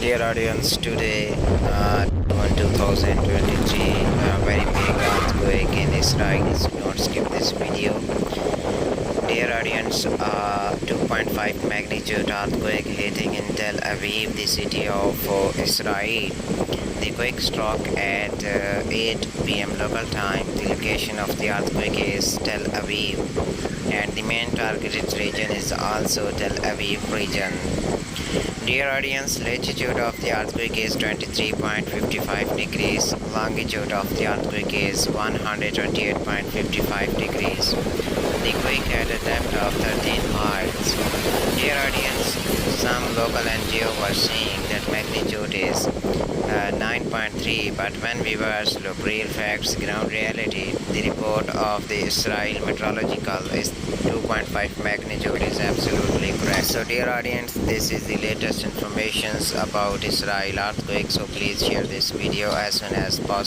Dear audience, today, 2023, very big earthquake in Israel, so don't skip this video. Dear audience, 2.5 magnitude earthquake hitting in Tel Aviv, the city of Israel. The quake struck at 8 p.m. local time. The location of the earthquake is Tel Aviv, and the main targeted region is also Tel Aviv region. Dear audience, latitude of the earthquake is 23.55 degrees. Longitude of the earthquake is 128.55 degrees. The quake had a depth of 13 miles. Dear audience, some local NGO were saying that magnitude is 9.3, but when viewers look real facts, ground reality, the report of the Israel Meteorological is 2.5 magnitude is absolutely correct. So dear audience, this is the latest information about Israel earthquake, so please share this video as soon as possible.